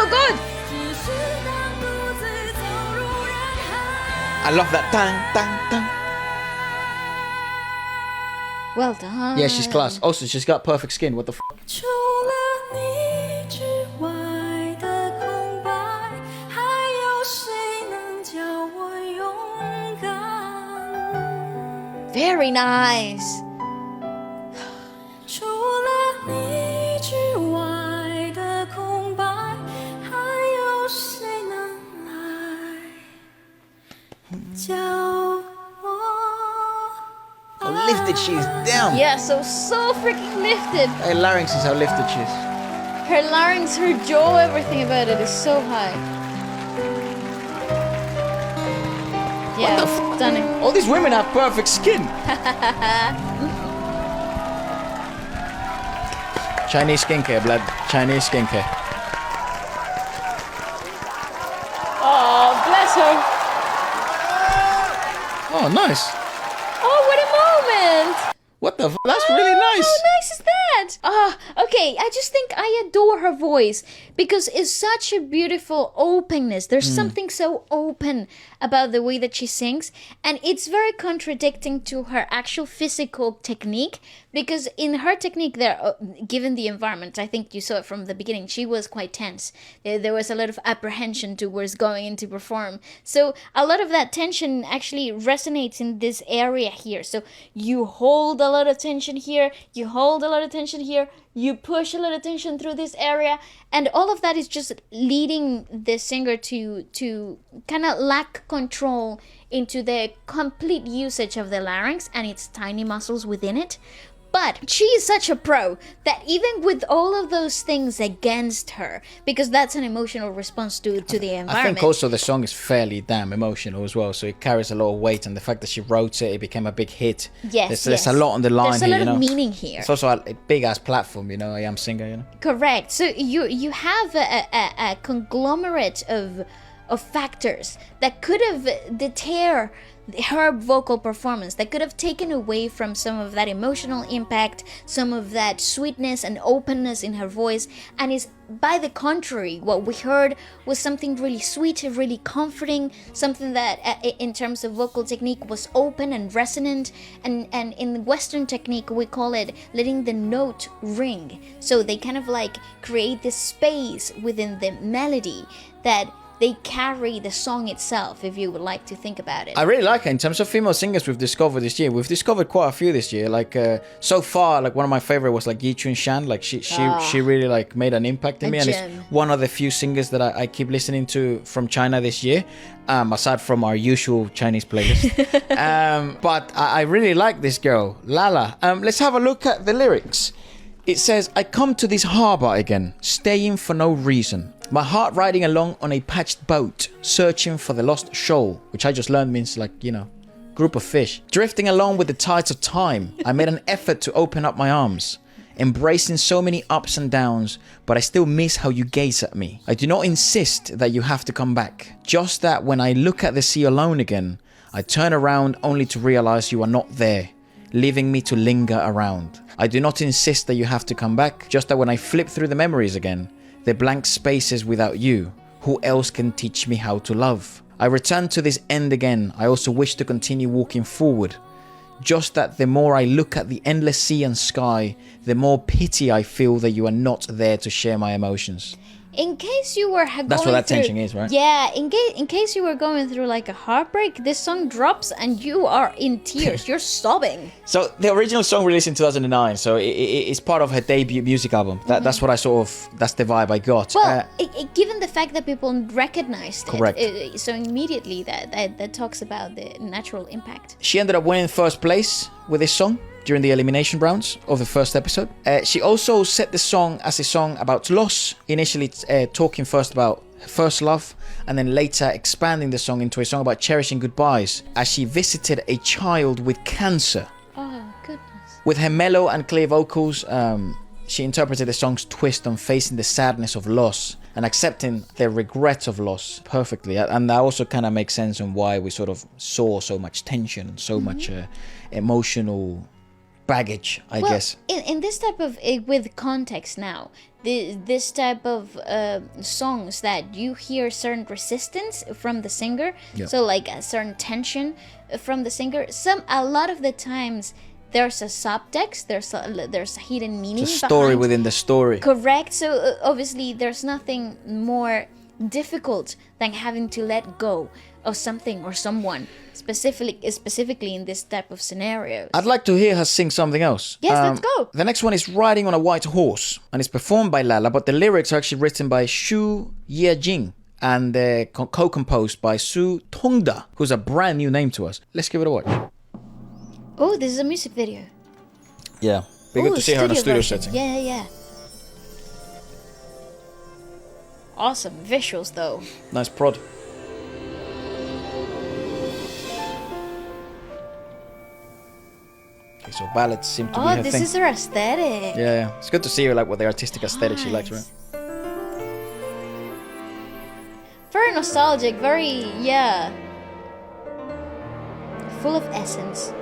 good. I love that. Dang, dang, dang. Well done. Yeah, she's class. Also, she's got perfect skin. What the f? Very nice. How lifted she is. Damn. Yeah, so freaking lifted. Her larynx is how lifted she is. Her larynx, her jaw, everything about it is so high. Yeah, stunning. All these women have perfect skin. Chinese skincare, blood. Chinese skincare. Oh, bless her. Oh, nice. Oh, what a moment. What the f? That's really nice. How nice is that? Okay, I just think I adore her voice because it's such a beautiful openness. There's something so open about the way that she sings, and it's very contradicting to her actual physical technique, because in her technique there, given the environment, I think you saw it from the beginning, she was quite tense. There was a lot of apprehension towards going in to perform. So a lot of that tension actually resonates in this area here. So you hold a lot of tension here, you hold a lot of tension here, you push a lot of tension through this area, and all of that is just leading the singer to kind of lack control into the complete usage of the larynx and its tiny muscles within it. But she is such a pro that even with all of those things against her, because that's an emotional response to the environment. I think also the song is fairly damn emotional as well, so it carries a lot of weight, and the fact that she wrote it, it became a big hit. Yes, there's a lot on the line. There's a lot of meaning here. It's also a big ass platform, I am singer, Correct. So you have a conglomerate of factors that could have deterred her vocal performance, that could have taken away from some of that emotional impact, some of that sweetness and openness in her voice, and is by the contrary, what we heard was something really sweet, really comforting, something that in terms of vocal technique was open and resonant, and in Western technique we call it letting the note ring. So they kind of like create this space within the melody that they carry the song itself, if you would like to think about it. I really like it. In terms of female singers we've discovered this year, we've discovered quite a few this year. Like so far, like one of my favorite was like Yi Chun Shan. Like she really like made an impact in me, and it's one of the few singers that I keep listening to from China this year. Aside from our usual Chinese playlist. But I really like this girl, Lala. Let's have a look at the lyrics. It says, I come to this harbour again, staying for no reason. My heart riding along on a patched boat, searching for the lost shoal, which I just learned means like, group of fish. Drifting along with the tides of time, I made an effort to open up my arms, embracing so many ups and downs, but I still miss how you gaze at me. I do not insist that you have to come back, just that when I look at the sea alone again, I turn around only to realize you are not there, leaving me to linger around. I do not insist that you have to come back, just that when I flip through the memories again, the blank spaces without you, who else can teach me how to love? I return to this end again. I also wish to continue walking forward, just that the more I look at the endless sea and sky, the more pity I feel that you are not there to share my emotions. In case you were going That's what that through, tension is, right? Yeah, in case you were going through like a heartbreak, this song drops and you are in tears. You're sobbing. So the original song released in 2009, so it's part of her debut music album. That's what that's the vibe I got. Well, given the fact that people recognized correct. So immediately that talks about the natural impact. She ended up winning first place with this song during the elimination rounds of the first episode. She also set the song as a song about loss, initially talking first about first love, and then later expanding the song into a song about cherishing goodbyes as she visited a child with cancer. Oh, goodness. With her mellow and clear vocals, she interpreted the song's twist on facing the sadness of loss and accepting the regret of loss perfectly. And that also kind of makes sense on why we sort of saw so much tension, so much emotional baggage, I guess. In this type of with context now, this type of songs that you hear certain resistance from the singer, so like a certain tension from the singer. A lot of the times there's a subtext, there's a hidden meaning. It's a story within the story. Correct. So obviously there's nothing more difficult than having to let go of something or someone, specifically in this type of scenario. I'd like to hear her sing something else. Yes, let's go. The next one is Riding on a White Horse, and it's performed by Lala, but the lyrics are actually written by Xu Yejing and co-composed by Su Tongda, who's a brand new name to us. Let's give it a watch. Oh, this is a music video. Yeah, be good to see her in a studio setting. Yeah. Awesome visuals, though. Nice prod. Okay, so ballads seem to be her thing. Oh, this is her aesthetic. Yeah. It's good to see her like what the artistic aesthetic she likes, right? Very nostalgic, very, full of essence.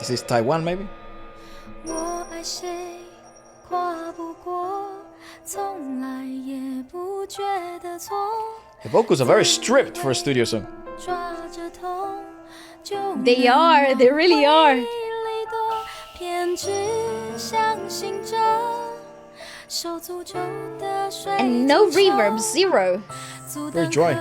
Is this Taiwan, maybe? The vocals are very stripped for a studio song. They are, they really are. And no reverb, zero. Very dry.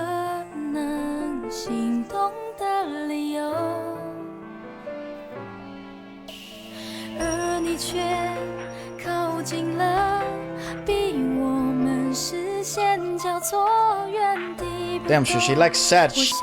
Damn, so she likes sad shit.